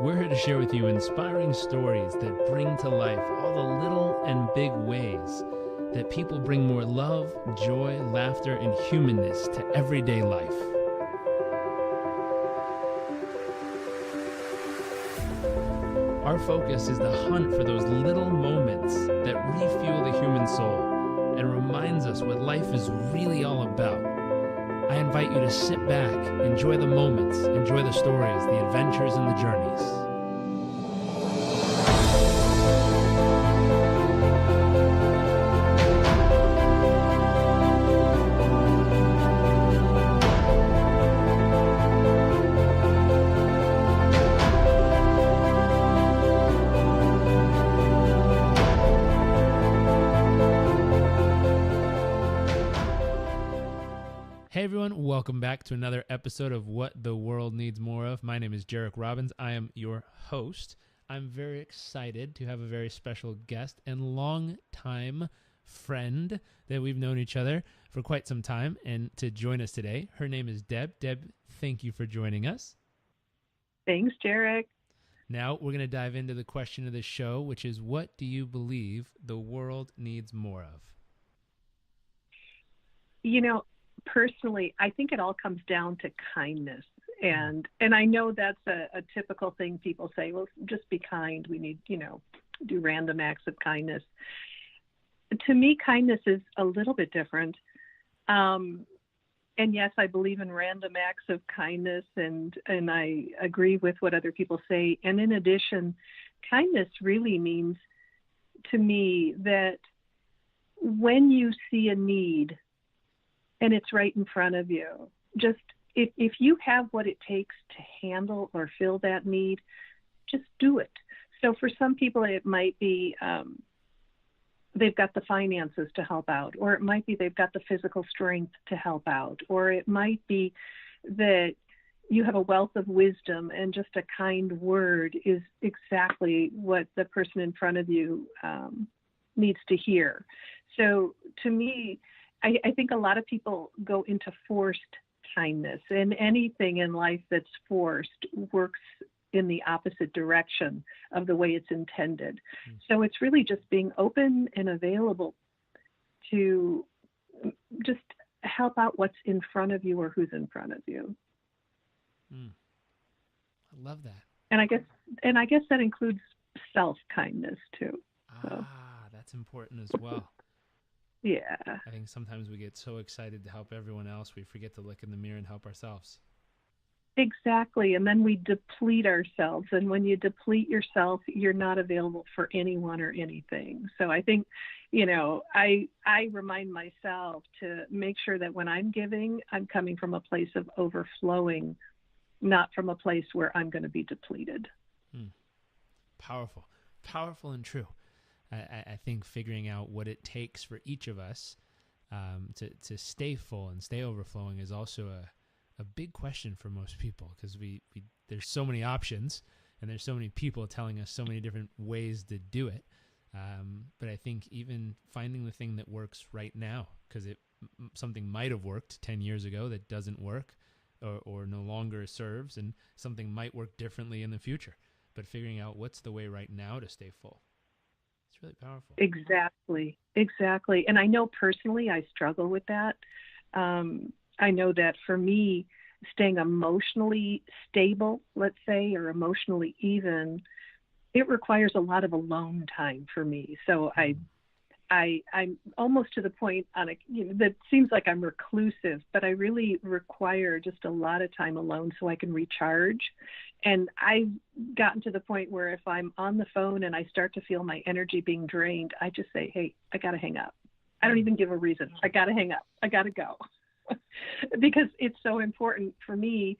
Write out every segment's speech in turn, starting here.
We're here to share with you inspiring stories that bring to life all the little and big ways that people bring more love, joy, laughter, and humanness to everyday life. Our focus is the hunt for those little moments that refuel the human soul and reminds us what life is really all about. I invite you to sit back, enjoy the moments, enjoy the stories, the adventures, and the journeys. Hey everyone, welcome back to another episode of What the World Needs More Of. My name is Jarek Robbins. I am your host. I'm very excited to have a very special guest and longtime friend that we've known each other for quite some time and to join us today. Her name is Deb. Deb, thank you for joining us. Thanks, Jarek. Now we're going to dive into the question of the show, which is, what do you believe the world needs more of? You know, personally, I think it all comes down to kindness. And I know that's a typical thing people say, well, just be kind. We need, do random acts of kindness. To me, kindness is a little bit different. And yes, I believe in random acts of kindness, and I agree with what other people say. And in addition, kindness really means to me that when you see a need, and it's right in front of you, just if you have what it takes to handle or fill that need, just do it. So for some people, it might be they've got the finances to help out, or it might be they've got the physical strength to help out, or it might be that you have a wealth of wisdom and just a kind word is exactly what the person in front of you needs to hear. So to me, I think a lot of people go into forced kindness, and anything in life that's forced works in the opposite direction of the way it's intended. So it's really just being open and available to just help out what's in front of you or who's in front of you. I love that. And I guess that includes self-kindness too. So. That's important as well. Yeah. I think sometimes we get so excited to help everyone else, we forget to look in the mirror and help ourselves. Exactly. And then we deplete ourselves. And when you deplete yourself, you're not available for anyone or anything. So I think, I remind myself to make sure that when I'm giving, I'm coming from a place of overflowing, not from a place where I'm going to be depleted. Powerful and true. I think figuring out what it takes for each of us to stay full and stay overflowing is also a big question for most people, because we there's so many options and there's so many people telling us so many different ways to do it. But I think even finding the thing that works right now, because something might have worked 10 years ago that doesn't work or no longer serves, and something might work differently in the future. But figuring out what's the way right now to stay full. It's really powerful. Exactly. And I know personally I struggle with that. I know that for me, staying emotionally stable, let's say, or emotionally even, it requires a lot of alone time for me. So I'm almost to the point that seems like I'm reclusive, but I really require just a lot of time alone so I can recharge. And I've gotten to the point where if I'm on the phone and I start to feel my energy being drained, I just say, hey, I got to hang up. I don't even give a reason. I got to hang up. I got to go. Because it's so important for me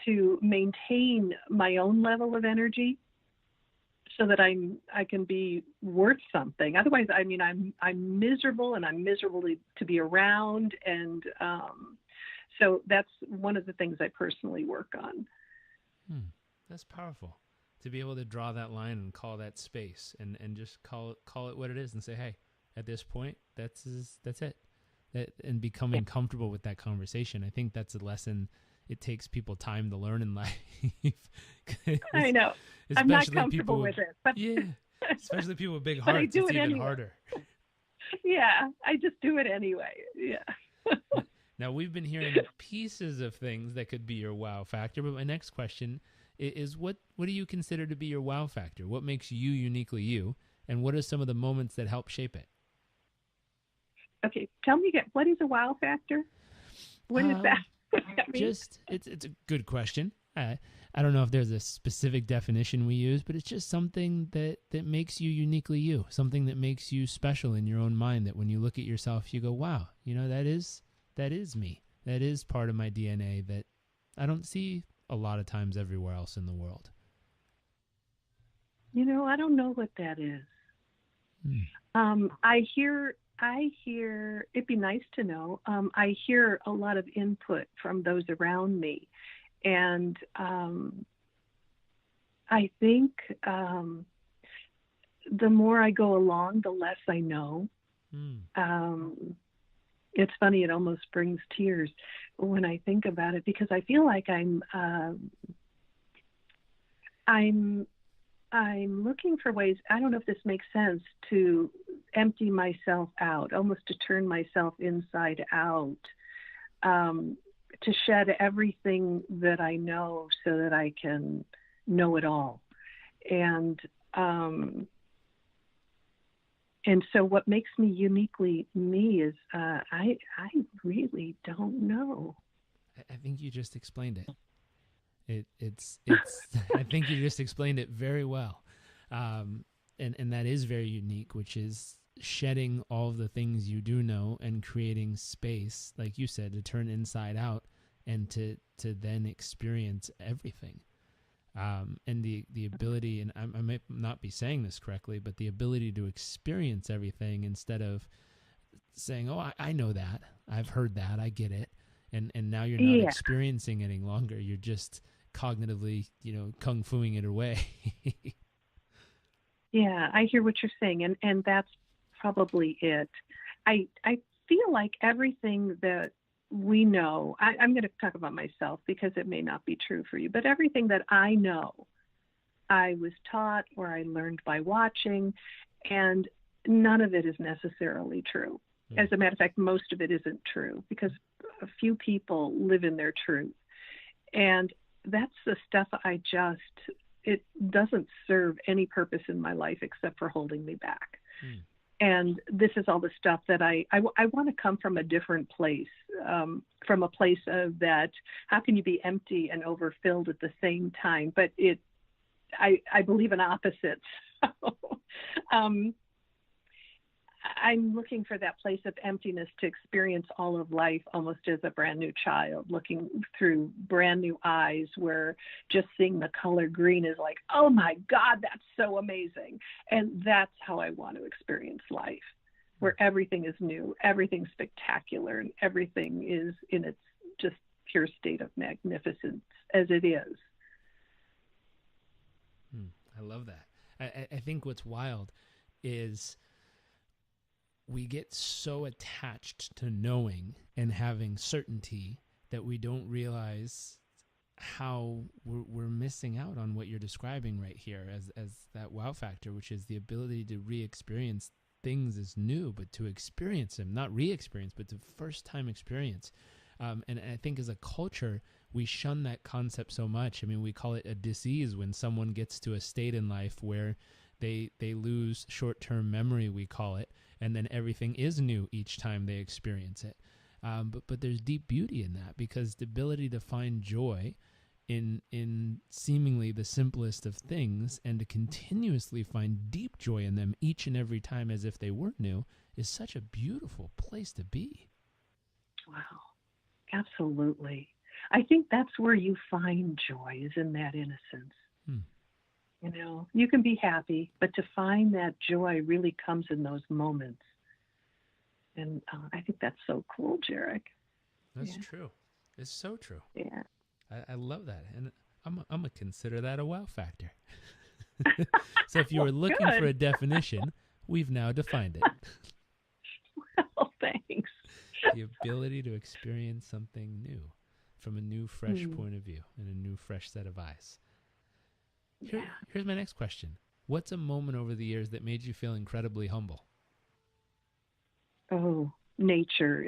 to maintain my own level of energy so that I can be worth something. Otherwise, I'm miserable, and I'm miserable to be around. And so that's one of the things I personally work on. That's powerful, to be able to draw that line and call that space and just call it what it is and say, hey, at this point, that's it. And becoming comfortable with that conversation. I think that's a lesson it takes people time to learn in life. I know. I'm not Especially comfortable people with it, but yeah, especially people with big but I hearts, do it's it even anyway. harder. Yeah, I just do it anyway. Yeah. Now, we've been hearing pieces of things that could be your wow factor, but my next question is what do you consider to be your wow factor? What makes you uniquely you, and what are some of the moments that help shape it? Okay, tell me again, what is a wow factor? What is that? What does that mean? Just it's a good question. I don't know if there's a specific definition we use, but it's just something that makes you uniquely you, something that makes you special in your own mind, that when you look at yourself, you go, wow, that is me. That is part of my DNA that I don't see a lot of times everywhere else in the world. I don't know what that is. I hear, it'd be nice to know. I hear a lot of input from those around me. And I think the more I go along, the less I know. It's funny, it almost brings tears when I think about it, because I feel like I'm looking for ways, I don't know if this makes sense, to empty myself out, almost to turn myself inside out, to shed everything that I know so that I can know it all. And so what makes me uniquely me is I really don't know. I think you just explained it. It's I think you just explained it very well. And that is very unique, which is shedding all of the things you do know and creating space, like you said, to turn inside out and to then experience everything. And the ability, and I might not be saying this correctly, but the ability to experience everything instead of saying, oh, I know that, I've heard that, I get it. And now you're not experiencing it any longer. You're just cognitively, kung fuing it away. Yeah, I hear what you're saying. And that's probably it. I feel like everything that we know, I'm going to talk about myself because it may not be true for you, but everything that I know, I was taught or I learned by watching, and none of it is necessarily true. As a matter of fact, most of it isn't true because a few people live in their truth. And that's the stuff it doesn't serve any purpose in my life except for holding me back. And this is all the stuff that I want to come from a different place, from a place of that, how can you be empty and overfilled at the same time? But I believe in opposites. I'm looking for that place of emptiness to experience all of life almost as a brand new child, looking through brand new eyes, where just seeing the color green is like, oh my God, that's so amazing. And that's how I want to experience life, where everything is new, everything's spectacular, and everything is in its just pure state of magnificence as it is. I love that. I think what's wild is we get so attached to knowing and having certainty that we don't realize how we're missing out on what you're describing right here as that wow factor, which is the ability to re-experience things as new, but to experience them, not re-experience, but to first time experience. And I think as a culture, we shun that concept so much. I mean, we call it a disease when someone gets to a state in life where they lose short-term memory, we call it, and then everything is new each time they experience it. But there's deep beauty in that, because the ability to find joy in seemingly the simplest of things and to continuously find deep joy in them each and every time as if they weren't new is such a beautiful place to be. Wow, absolutely. I think that's where you find joy, is in that innocence. You can be happy, but to find that joy really comes in those moments. And I think that's so cool, Jarek. That's true. It's so true. Yeah. I love that. And I'm going to consider that a wow factor. So if you were looking for a definition, we've now defined it. Well, thanks. The ability to experience something new from a new, fresh point of view and a new, fresh set of eyes. Here's my next question. What's a moment over the years that made you feel incredibly humble? Oh, nature.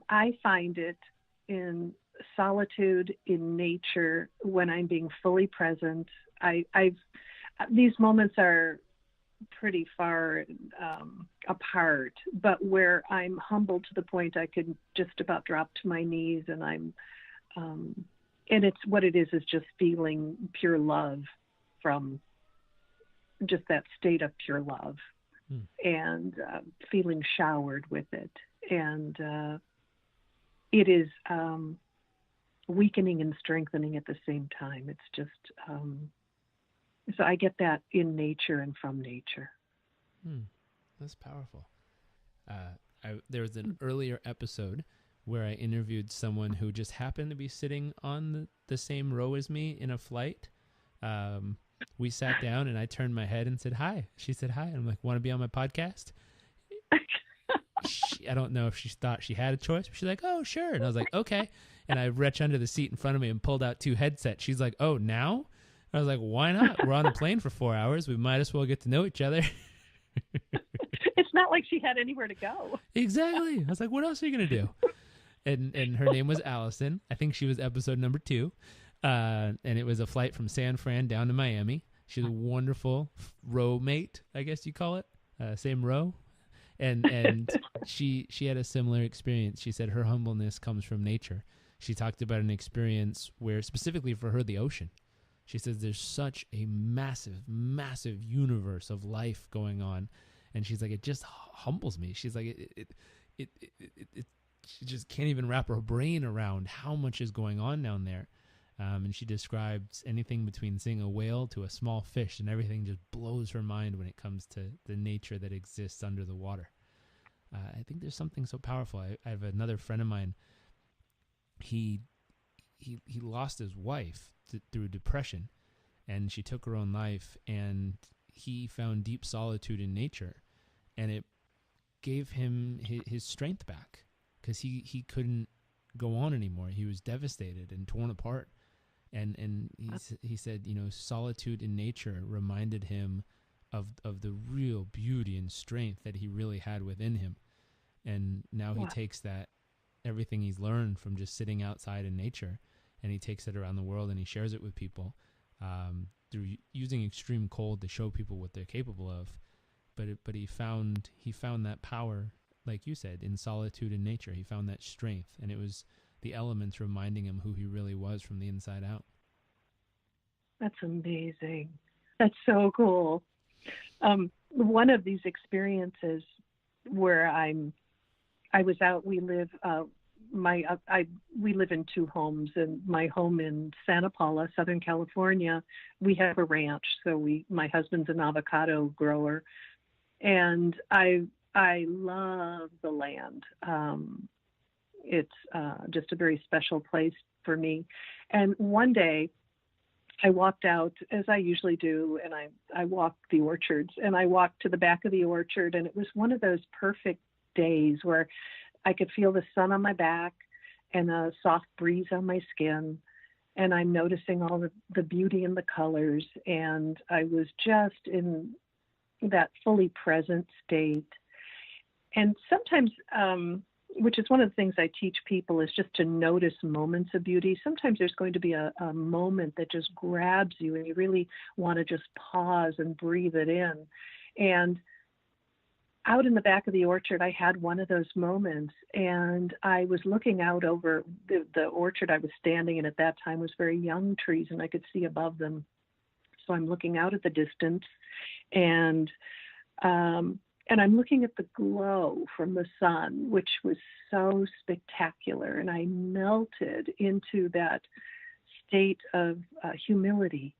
I find it in solitude, in nature, when I'm being fully present. These moments are pretty far apart, but where I'm humbled to the point I could just about drop to my knees, and and it's what it is just feeling pure love from just that state of pure love, and feeling showered with it. And it is weakening and strengthening at the same time. It's just, so I get that in nature and from nature. That's powerful. There was an earlier episode where I interviewed someone who just happened to be sitting on the same row as me in a flight. We sat down and I turned my head and said, hi. She said, hi. And I'm like, want to be on my podcast? I don't know if she thought she had a choice, but she's like, oh, sure. And I was like, okay. And I reached under the seat in front of me and pulled out 2 headsets. She's like, oh, now? I was like, why not? We're on a plane for 4 hours. We might as well get to know each other. It's not like she had anywhere to go. Exactly. I was like, what else are you going to do? And her name was Allison. I think she was episode number 2. And it was a flight from San Fran down to Miami. She's a wonderful row mate, I guess you call it. Same row. And she had a similar experience. She said her humbleness comes from nature. She talked about an experience where, specifically for her, the ocean. She says there's such a massive, massive universe of life going on. And she's like, it just humbles me. She's like, she just can't even wrap her brain around how much is going on down there. And she describes anything between seeing a whale to a small fish, and everything just blows her mind when it comes to the nature that exists under the water. I think there's something so powerful. I have another friend of mine. He lost his wife through depression, and she took her own life, and he found deep solitude in nature, and it gave him his strength back, because he couldn't go on anymore. He was devastated and torn apart. And he said, solitude in nature reminded him of the real beauty and strength that he really had within him. And now he takes that, everything he's learned from just sitting outside in nature, and he takes it around the world and he shares it with people through using extreme cold to show people what they're capable of. But he found that power, like you said, in solitude in nature. He found that strength, and it was the elements reminding him who he really was from the inside out. That's amazing. That's so cool. One of these experiences where I was out, we live in 2 homes, and my home in Santa Paula, Southern California, we have a ranch. So my husband's an avocado grower, and I love the land. It's just a very special place for me. And one day I walked out, as I usually do, and I walked the orchards, and I walked to the back of the orchard, and it was one of those perfect days where I could feel the sun on my back and a soft breeze on my skin, and I'm noticing all the beauty and the colors, and I was just in that fully present state. And sometimes, which is one of the things I teach people, is just to notice moments of beauty. Sometimes there's going to be a moment that just grabs you, and you really want to just pause and breathe it in. And out in the back of the orchard, I had one of those moments, and I was looking out over the orchard I was standing in at that time was very young trees, and I could see above them. So I'm looking out at the distance, and I'm looking at the glow from the sun, which was so spectacular. And I melted into that state of humility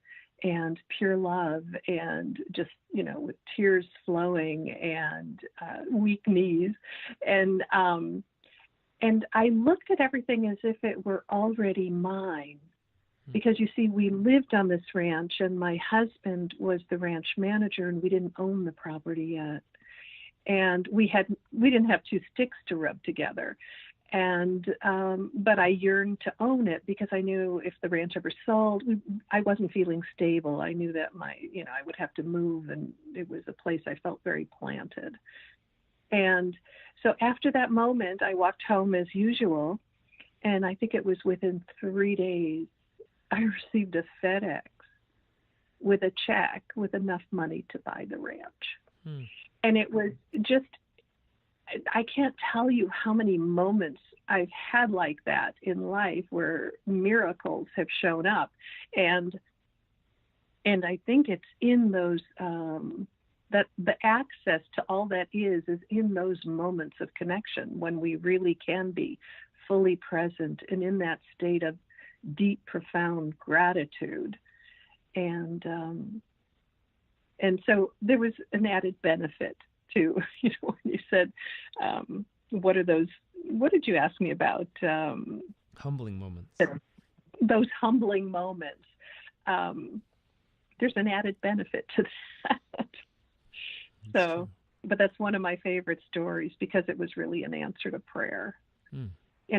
and pure love, and just, with tears flowing and weak knees. And I looked at everything as if it were already mine. Because you see, we lived on this ranch, and my husband was the ranch manager, and we didn't own the property yet. And we didn't have 2 sticks to rub together. And but I yearned to own it because I knew if the ranch ever sold, I wasn't feeling stable. I knew that I would have to move, and it was a place I felt very planted. And so after that moment, I walked home as usual, and I think it was within 3 days, I received a FedEx with a check with enough money to buy the ranch. And it was just, I can't tell you how many moments I've had like that in life where miracles have shown up. And I think it's in those, that the access to all that is in those moments of connection when we really can be fully present and in that state of deep, profound gratitude. And so there was an added benefit to, when you said, what did you ask me about? Humbling moments. Those humbling moments. There's an added benefit to that. So, but that's one of my favorite stories because it was really an answer to prayer. And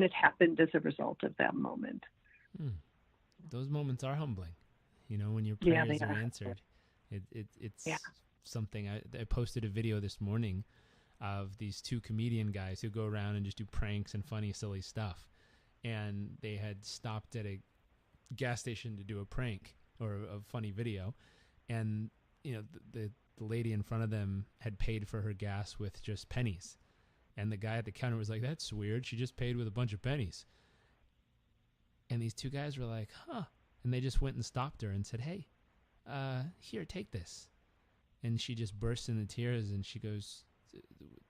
it happened as a result of that moment. Those moments are humbling. When your prayers are answered. It's something. I posted a video this morning of these two comedian guys who go around and just do pranks and funny, silly stuff. And they had stopped at a gas station to do a prank or a funny video. And, the lady in front of them had paid for her gas with just pennies. And the guy at the counter was like, "That's weird. She just paid with a bunch of pennies." And these two guys were like, "Huh." And they just went and stopped her and said, "Hey, here, take this." And she just burst into tears, and she goes,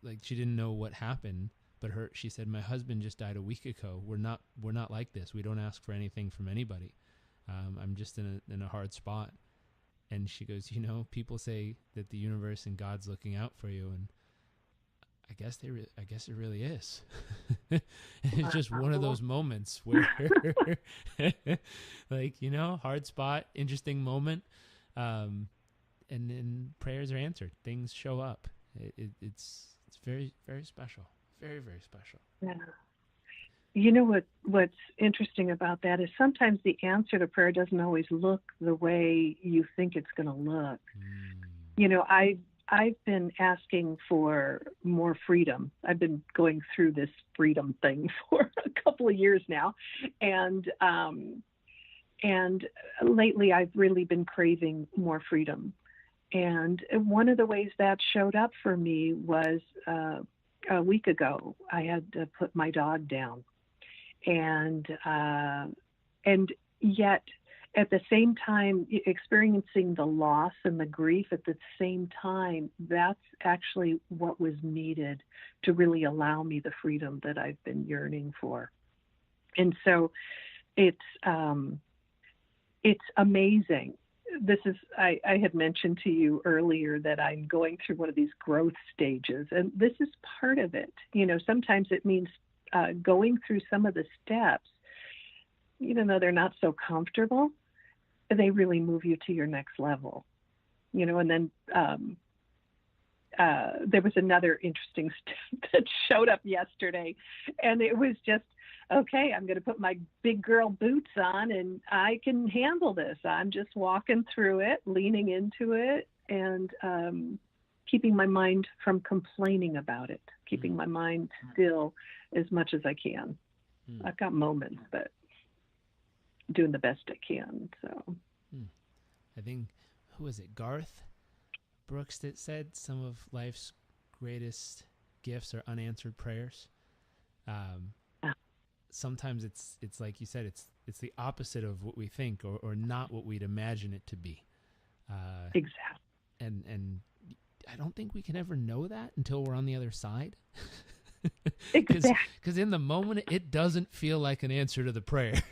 like, she didn't know what happened, but she said, "My husband just died a week ago. We're not like this. We don't ask for anything from anybody. I'm just in a hard spot." And she goes, people say that the universe and God's looking out for you, and I guess it really is. It's just one of those moments where, like, hard spot, interesting moment, and then prayers are answered. Things show up. It's very, very special. Very, very special. Yeah. What's interesting about that is sometimes the answer to prayer doesn't always look the way you think it's going to look. I've been asking for more freedom. I've been going through this freedom thing for a couple of years now. And lately I've really been craving more freedom. And one of the ways that showed up for me was a week ago, I had to put my dog down. And yet at the same time, experiencing the loss and the grief at the same time, that's actually what was needed to really allow me the freedom that I've been yearning for. And so it's amazing. I had mentioned to you earlier that I'm going through one of these growth stages, and this is part of it. Sometimes it means going through some of the steps, even though they're not so comfortable, they really move you to your next level, and then there was another interesting step that showed up yesterday, and it was just, okay, I'm going to put my big girl boots on and I can handle this. I'm just walking through it, leaning into it, and keeping my mind from complaining about it, keeping my mind still as much as I can. I've got moments, but doing the best I can. So I think, who was it, Garth Brooks, that said some of life's greatest gifts are unanswered prayers. Sometimes it's like you said, it's the opposite of what we think, or not what we'd imagine it to be. Exactly. And I don't think we can ever know that until we're on the other side. Exactly. Because in the moment, it doesn't feel like an answer to the prayer.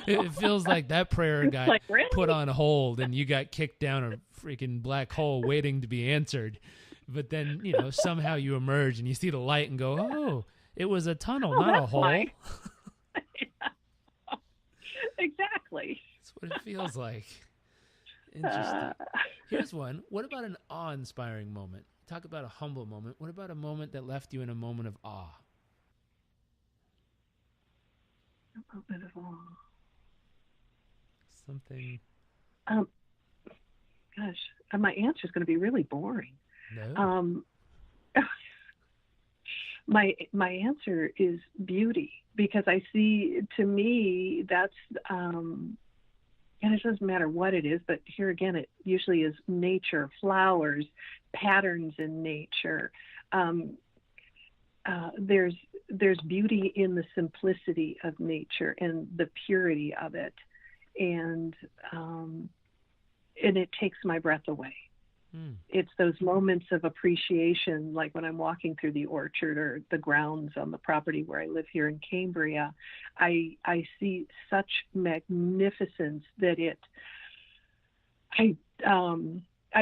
It feels like that prayer got really? put on hold and you got kicked down a freaking black hole waiting to be answered. But then, somehow you emerge and you see the light and go, oh, it was a tunnel, not a hole. Exactly. That's what it feels like. Interesting. Here's one. What about an awe-inspiring moment? Talk about a humble moment. What about a moment that left you in a moment of awe? Moment of awe. Something. Gosh, my answer is going to be really boring. No. My answer is beauty, because I see, to me, that's and it doesn't matter what it is, but here again, it usually is nature, flowers, patterns in nature. There's beauty in the simplicity of nature and the purity of it, and it takes my breath away. It's those moments of appreciation, like when I'm walking through the orchard or the grounds on the property where I live here in Cambria. I see such magnificence that I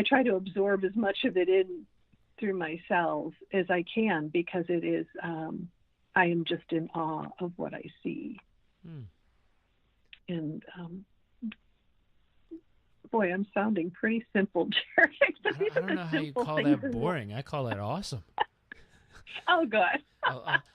try to absorb as much of it in through my cells as I can, because it is I am just in awe of what I see. And boy, I'm sounding pretty simple, Jerry. I don't know how you call that boring. I call that awesome. Oh, good.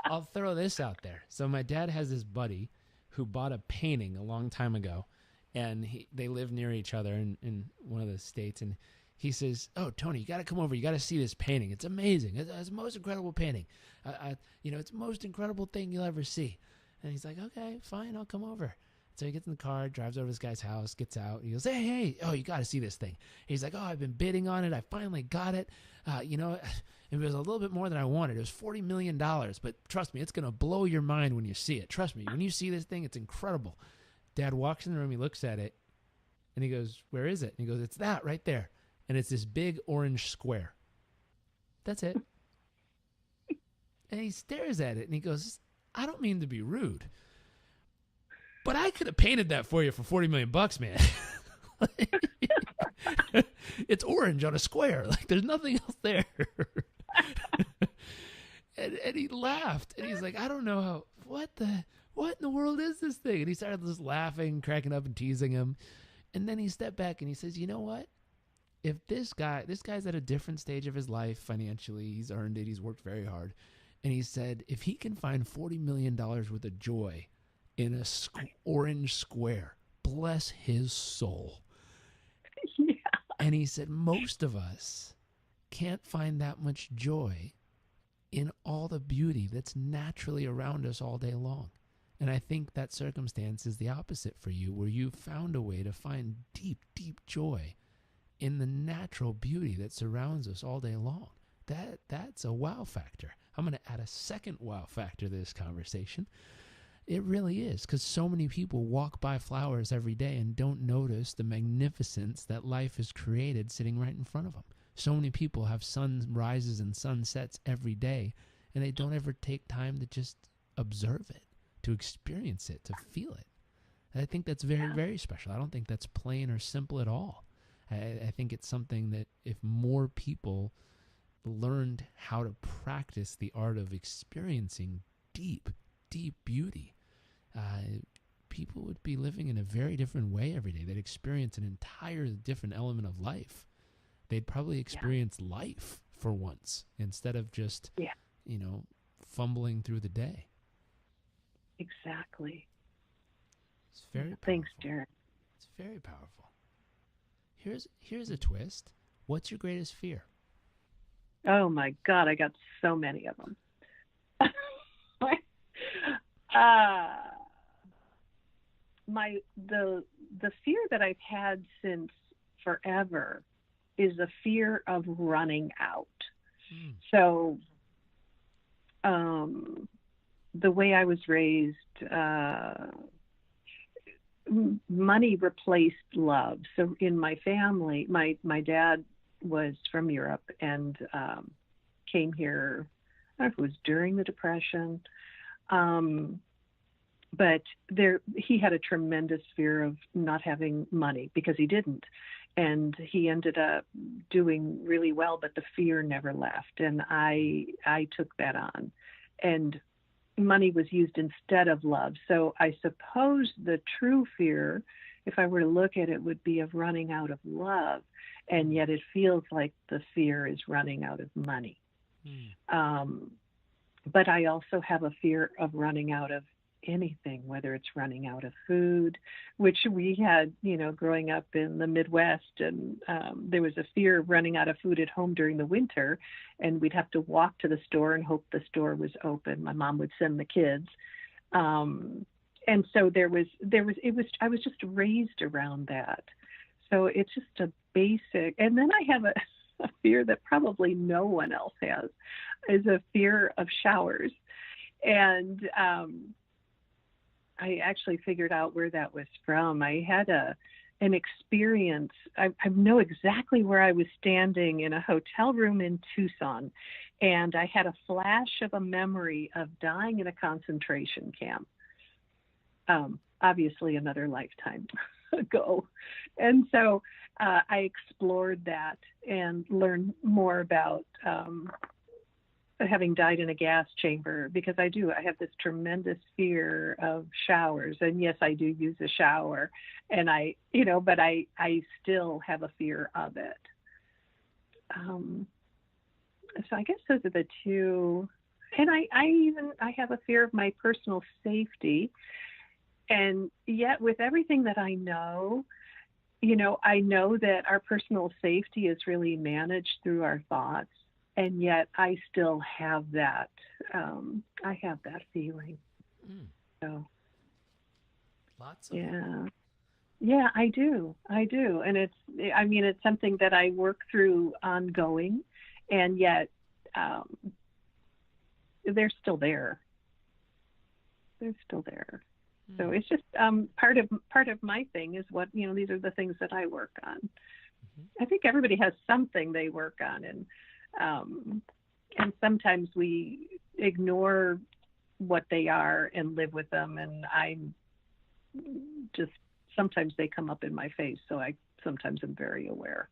I'll throw this out there. So my dad has this buddy who bought a painting a long time ago, and they live near each other in one of the states, and he says, "Oh, Tony, you got to come over. You got to see this painting. It's amazing. It's the most incredible painting. It's the most incredible thing you'll ever see." And he's like, "Okay, fine, I'll come over." So he gets in the car, drives over to this guy's house, gets out. He goes, hey, oh, you got to see this thing. He's like, "Oh, I've been bidding on it. I finally got it. It was a little bit more than I wanted. It was $40 million, but trust me, it's going to blow your mind when you see it. Trust me, when you see this thing, it's incredible." Dad walks in the room, he looks at it, and he goes, "Where is it?" And he goes, "It's that right there." And it's this big orange square. That's it. And he stares at it, and he goes, "I don't mean to be rude, but I could have painted that for you for $40 million, man." It's orange on a square. Like, there's nothing else there. and he laughed, and he's like, "I don't know what in the world is this thing?" And he started just laughing, cracking up and teasing him. And then he stepped back and he says, "You know what? If this guy's at a different stage of his life financially, he's earned it, he's worked very hard." And he said, if he can find $40 million worth of joy in a orange square, bless his soul. Yeah. And he said, most of us can't find that much joy in all the beauty that's naturally around us all day long. And I think that circumstance is the opposite for you, where you found a way to find deep, deep joy in the natural beauty that surrounds us all day long. That's a wow factor. I'm going to add a second wow factor to this conversation. It really is, because so many people walk by flowers every day and don't notice the magnificence that life has created sitting right in front of them. So many people have sunrises and sunsets every day, and they don't ever take time to just observe it, to experience it, to feel it. And I think that's very, very special. I don't think that's plain or simple at all. I think it's something that if more people learned how to practice the art of experiencing deep, deep beauty, people would be living in a very different way every day. They'd experience an entire different element of life. They'd probably experience life for once instead of just, fumbling through the day. Exactly. It's very powerful. Thanks, Jared. It's very powerful. Here's a twist. What's your greatest fear? Oh my God, I got so many of them. The fear that I've had since forever is a fear of running out. So, the way I was raised, money replaced love. So in my family, my dad was from Europe and came here, I don't know if it was during the Depression, but he had a tremendous fear of not having money because he didn't. And he ended up doing really well, but the fear never left. And I took that on. And money was used instead of love. So I suppose the true fear, if I were to look at it, would be of running out of love. And yet it feels like the fear is running out of money. But I also have a fear of running out of anything, whether it's running out of food, which we had, growing up in the Midwest, and there was a fear of running out of food at home during the winter, and we'd have to walk to the store and hope the store was open. My mom would send the kids. And so I was just raised around that. So it's just a basic, and then I have a fear that probably no one else has, is a fear of showers. And I actually figured out where that was from. I had an experience. I know exactly where I was standing in a hotel room in Tucson, and I had a flash of a memory of dying in a concentration camp. Obviously another lifetime ago. And so I explored that and learned more about having died in a gas chamber, because I have this tremendous fear of showers. And yes, I do use a shower, and but I still have a fear of it. So I guess those are the two. And I have a fear of my personal safety. And yet with everything that I know that our personal safety is really managed through our thoughts. And yet I still have that, I have that feeling. So, lots of yeah, I do. And it's something that I work through ongoing, and yet they're still there. So it's just part of my thing is what, these are the things that I work on. Mm-hmm. I think everybody has something they work on, and sometimes we ignore what they are and live with them. And sometimes they come up in my face. So sometimes I'm very aware.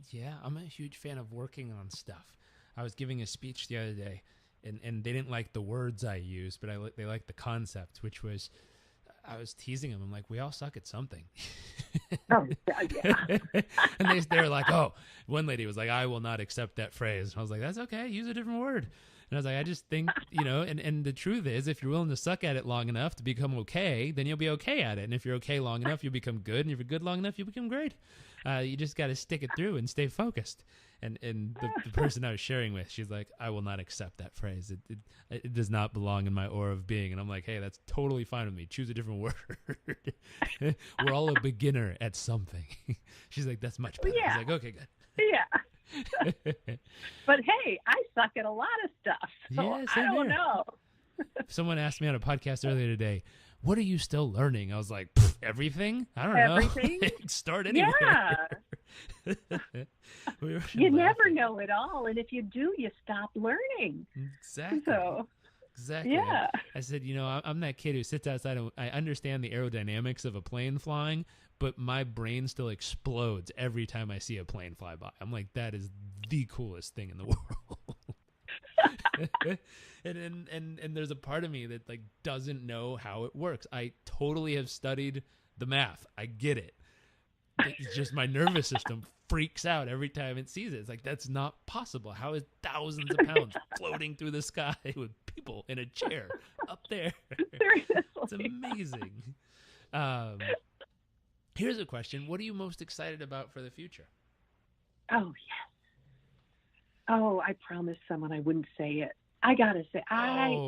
Yeah, I'm a huge fan of working on stuff. I was giving a speech the other day, and they didn't like the words I used, but they liked the concept, which was, I was teasing them. I'm like, we all suck at something. Oh, yeah. And they were like, oh, one lady was like, I will not accept that phrase. And I was like, that's okay. Use a different word. And I was like, I just think, and the truth is, if you're willing to suck at it long enough to become okay, then you'll be okay at it. And if you're okay long enough, you'll become good. And if you're good long enough, you'll become great. You just got to stick it through and stay focused. And the person I was sharing with, she's like, I will not accept that phrase. It does not belong in my aura of being. And I'm like, hey, that's totally fine with me. Choose a different word. We're all a beginner at something. She's like, that's much better. Yeah. I was like, okay, good. Yeah. But hey, I suck at a lot of stuff. So yeah, I don't know. Someone asked me on a podcast earlier today, what are you still learning? I was like, everything? I don't know. Everything? Start anywhere. Yeah. You never know it all. And if you do, you stop learning. Exactly. Exactly. Yeah. I said, I'm that kid who sits outside and I understand the aerodynamics of a plane flying, but my brain still explodes every time I see a plane fly by. I'm like, that is the coolest thing in the world. and there's a part of me that doesn't know how it works. I totally have studied the math. I get it. It's just my nervous system freaks out every time it sees it. It's like, that's not possible. How is thousands of pounds floating through the sky with people in a chair up there? Seriously. It's amazing. Here's a question. What are you most excited about for the future? Oh, yes. Oh, I promised someone I wouldn't say it. I got to say, man.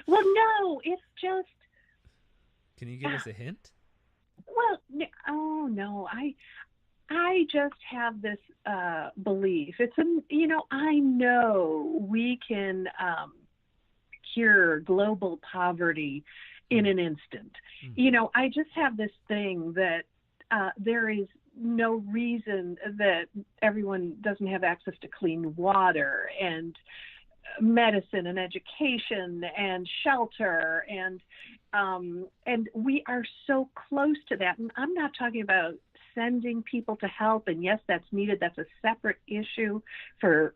Well, no, it's just. Can you give us a hint? Well, no, I just have this belief. I know we can cure global poverty in an instant. I just have this thing that there is no reason that everyone doesn't have access to clean water and medicine and education and shelter, and we are so close to that. And I'm not talking about sending people to help, and yes, that's needed. That's a separate issue for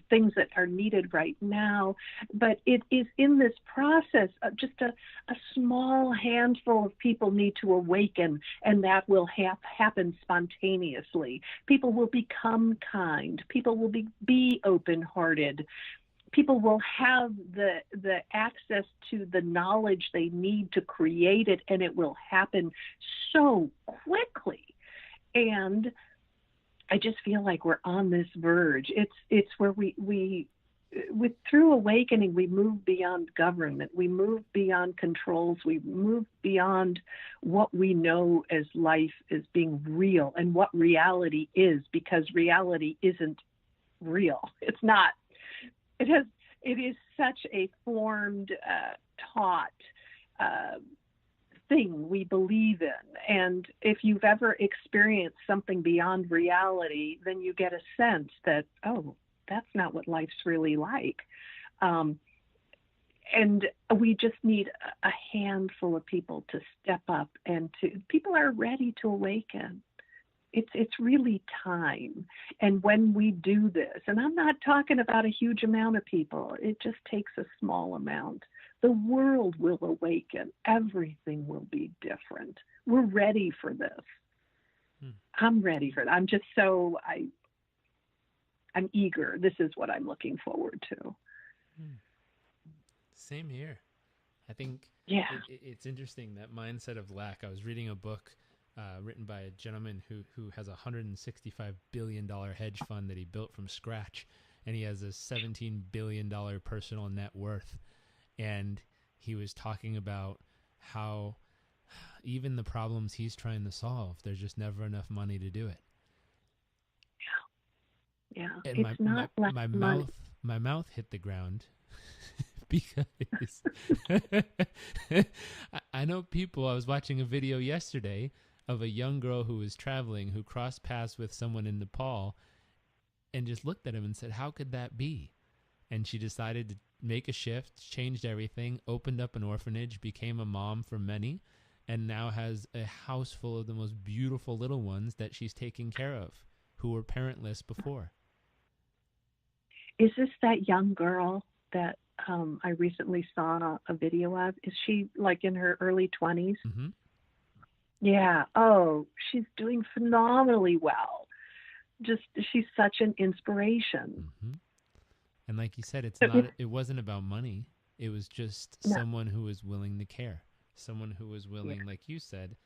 things that are needed right now. But it is in this process of just a small handful of people need to awaken, and that will happen spontaneously. People will become kind. People will be open-hearted. people will have the access to the knowledge they need to create it, and it will happen so quickly. And I just feel like we're on this verge. It's where we through awakening, we move beyond government, we move beyond controls, we move beyond what we know as life as being real and what reality is, because reality isn't real. It's not. It is such a formed, taught thing we believe in. And if you've ever experienced something beyond reality, then you get a sense that, oh, that's not what life's really like. And we just need a handful of people to step up, and people are ready to awaken. It's really time. And when we do this, and I'm not talking about a huge amount of people, it just takes a small amount, the world will awaken. Everything will be different. We're ready for this. I'm ready for it. I'm just I'm eager. This is what I'm looking forward to. Same here. I think it's interesting, that mindset of lack. I was reading a book written by a gentleman who has a $165 billion hedge fund that he built from scratch, and he has a $17 billion personal net worth. And he was talking about how even the problems he's trying to solve, there's just never enough money to do it. Yeah. And It's my mouth hit the ground because I know people. I was watching a video yesterday of a young girl who was traveling, who crossed paths with someone in Nepal, and just looked at him and said, how could that be? And she decided to make a shift, changed everything, opened up an orphanage, became a mom for many, and now has a house full of the most beautiful little ones that she's taking care of, who were parentless before. Is this that young girl that I recently saw a video of? Is she like in her early 20s? Mm-hmm. Yeah. Oh, she's doing phenomenally well. Just, she's such an inspiration. Mm-hmm. And like you said, it wasn't about money. It was just someone who was willing to care, someone who was willing, like you said,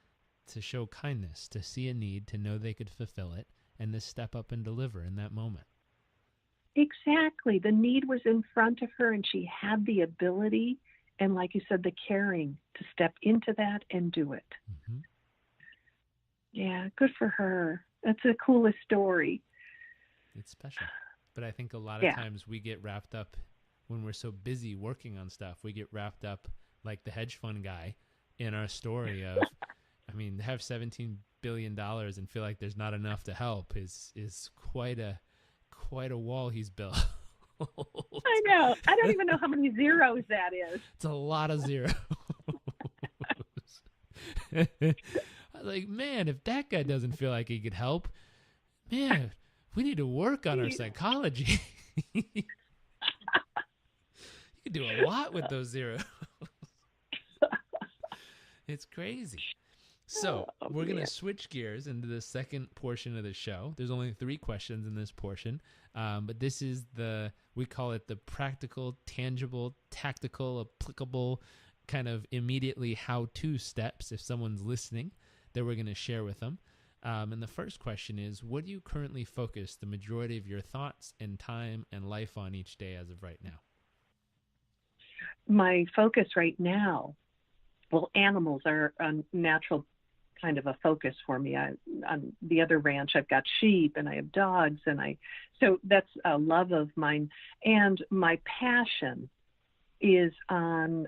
to show kindness, to see a need, to know they could fulfill it, and to step up and deliver in that moment. Exactly. The need was in front of her, and she had the ability, and like you said, the caring to step into that and do it. Mm-hmm. Yeah, good for her. That's the coolest story. It's special. But I think a lot of times we get wrapped up, when we're so busy working on stuff, we get wrapped up like the hedge fund guy in our story of, I mean, to have $17 billion and feel like there's not enough to help is quite a wall he's built. I know. I don't even know how many zeros that is. It's a lot of zeros. Like, man, if that guy doesn't feel like he could help, man, we need to work on our psychology. You could do a lot with those zeros. It's crazy. So we're going to switch gears into the second portion of the show. There's only 3 questions in this portion, but this is we call it the practical, tangible, tactical, applicable, kind of immediately how-to steps, if someone's listening, that we're going to share with them. And the first question is, what do you currently focus the majority of your thoughts and time and life on each day as of right now? My focus right now, well, animals are a natural kind of a focus for me. On the other ranch, I've got sheep and I have dogs, so that's a love of mine. And my passion is on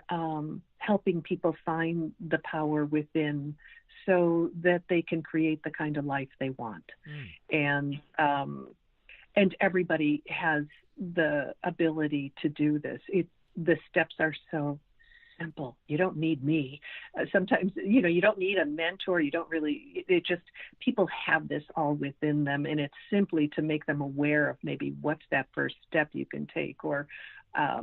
helping people find the power within, so that they can create the kind of life they want. And everybody has the ability to do this. The steps are so simple. You don't need me. Sometimes, you don't need a mentor. You don't really, people have this all within them, and it's simply to make them aware of maybe what's that first step you can take, or how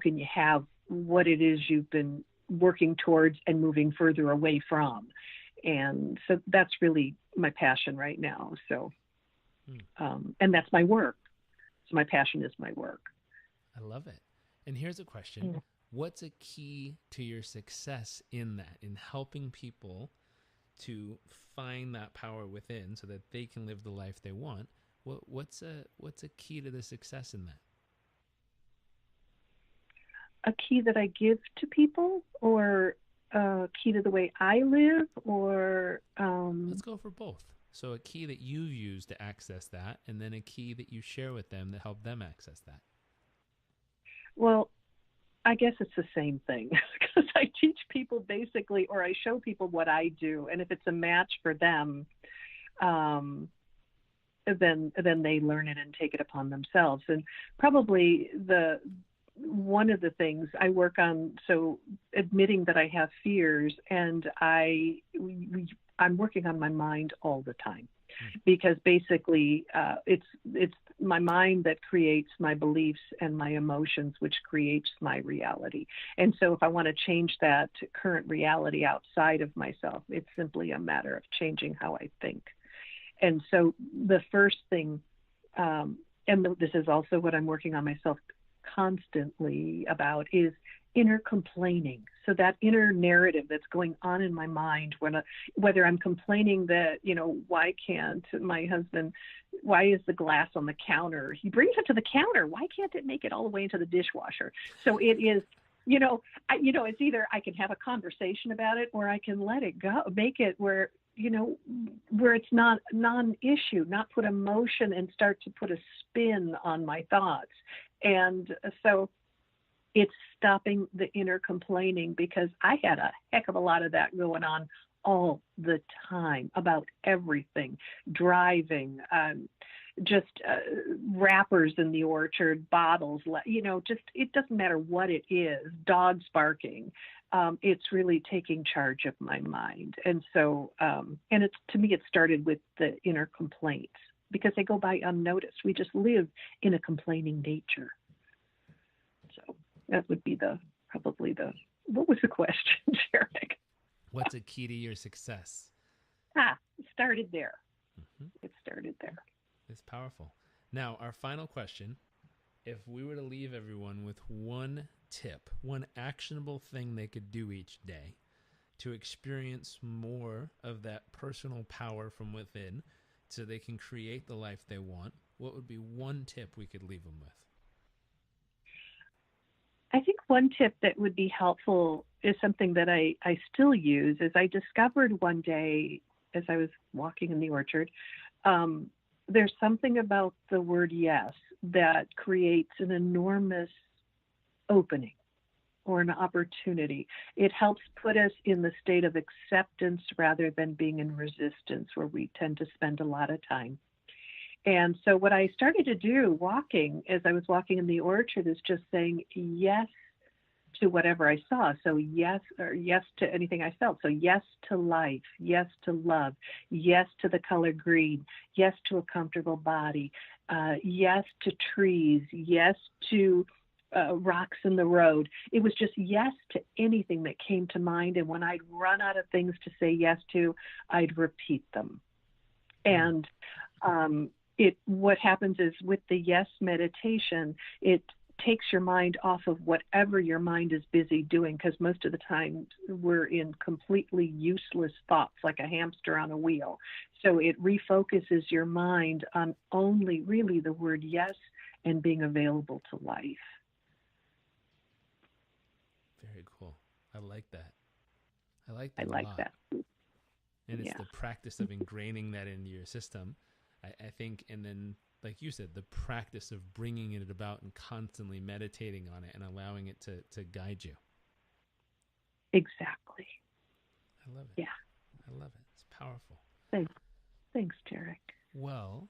can you have what it is you've been working towards and moving further away from. And so that's really my passion right now. So, and that's my work. So my passion is my work. I love it. And here's a question. Mm. What's a key to your success in that, in helping people to find that power within so that they can live the life they want? What's a key to the success in that? A key that I give to people, or a key to the way I live, or Let's go for both. So a key that you've used to access that, and then a key that you share with them to help them access that. well, I guess it's the same thing, because I teach people basically, or I show people what I do, and if it's a match for them, then they learn it and take it upon themselves. And probably one of the things I work on, so admitting that I have fears, and I'm working on my mind all the time, because basically it's my mind that creates my beliefs and my emotions, which creates my reality. And so if I want to change that to current reality outside of myself, it's simply a matter of changing how I think. And so the first thing, this is also what I'm working on myself constantly about, is inner complaining. So that inner narrative that's going on in my mind, whether I'm complaining that, why can't my husband, why is the glass on the counter? He brings it to the counter. Why can't it make it all the way into the dishwasher? So it is, it's either I can have a conversation about it, or I can let it go, make it where it's not non-issue, not put emotion and start to put a spin on my thoughts. And so it's stopping the inner complaining, because I had a heck of a lot of that going on all the time about everything, driving, wrappers in the orchard, bottles, just, it doesn't matter what it is, dogs barking. It's really taking charge of my mind. And so, to me, it started with the inner complaints, because they go by unnoticed. We just live in a complaining nature. So that would be what was the question, Jarek? What's a key to your success? It started there. Mm-hmm. It started there. It's powerful. Now, our final question, if we were to leave everyone with one tip, one actionable thing they could do each day to experience more of that personal power from within so they can create the life they want, what would be one tip we could leave them with? I think one tip that would be helpful is something that I still use. Is I discovered one day as I was walking in the orchard, there's something about the word yes that creates an enormous opening or an opportunity. It helps put us in the state of acceptance rather than being in resistance, where we tend to spend a lot of time. And so what I started to do as I was walking in the orchard, is just saying yes to whatever I saw. So yes to anything I felt. So yes to life, yes to love, yes to the color green, yes to a comfortable body, yes to trees, yes to rocks in the road. It was just yes to anything that came to mind. And when I'd run out of things to say yes to, I'd repeat them. And what happens is, with the yes meditation, it takes your mind off of whatever your mind is busy doing, because most of the time we're in completely useless thoughts, like a hamster on a wheel. So it refocuses your mind on only really the word yes and being available to life. Very cool. I like that. I like that. And it's the practice of ingraining that into your system, I think, and then, like you said, the practice of bringing it about and constantly meditating on it and allowing it to guide you. Exactly. I love it. Yeah. I love it. It's powerful. Thanks, Jarek. Well,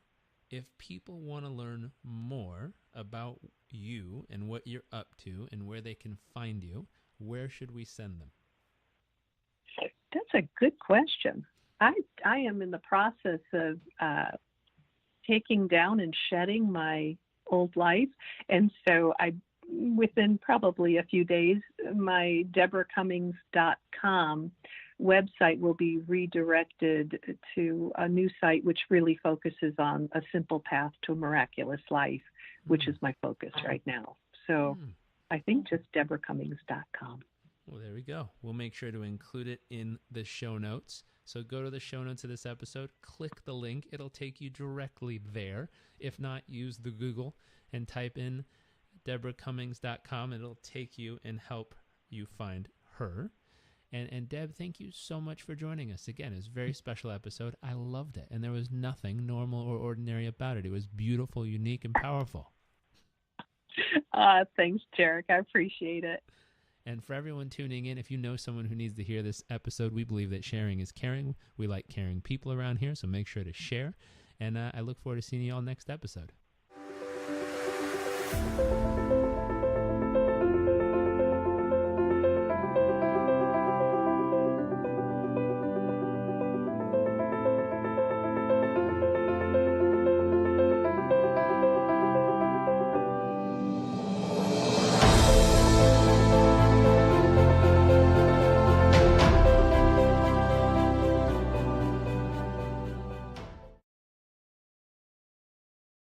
if people want to learn more about you and what you're up to and where they can find you, where should we send them? That's a good question. I am in the process of taking down and shedding my old life. And so within probably a few days, my DebraCummings.com website will be redirected to a new site which really focuses on a simple path to a miraculous life. which is my focus right now. So I think just DebraCummings.com. Well, there we go. We'll make sure to include it in the show notes. So go to the show notes of this episode, click the link. It'll take you directly there. If not, use the Google and type in DebraCummings.com. It'll take you and help you find her. And Deb, thank you so much for joining us. Again, it's a very special episode. I loved it. And there was nothing normal or ordinary about it. It was beautiful, unique, and powerful. Thanks, Jarek. I appreciate it. And for everyone tuning in, if you know someone who needs to hear this episode, we believe that sharing is caring. We like caring people around here, so make sure to share. And I look forward to seeing you all next episode.